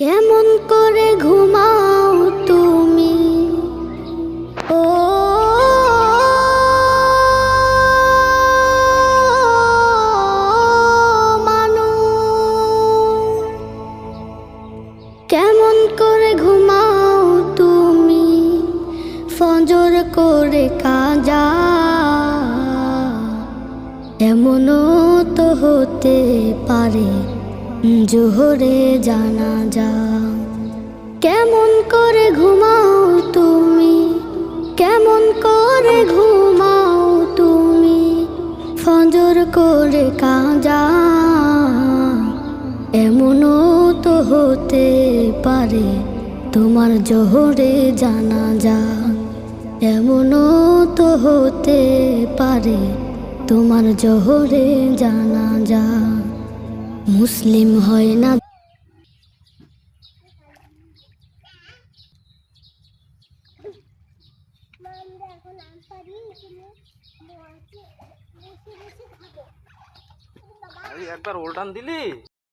কেমন করে ঘুমাও তুমি ও মানুষ, কেমন করে ঘুমাও তুমি ফজর করে কাজা। এমনও তো হতে পারে জোহরে জানাজা। কেমন করে ঘুমাও তুমি, কেমন করে ঘুমাও তুমি ফজর করে কাজা। এমনও তো হতে পারে তোমার জোহরে জানাজা। এমনও তো হতে পারে তোমার জোহরে জানাজা। মুসলিম হয় না একবার উল্টান দিলি।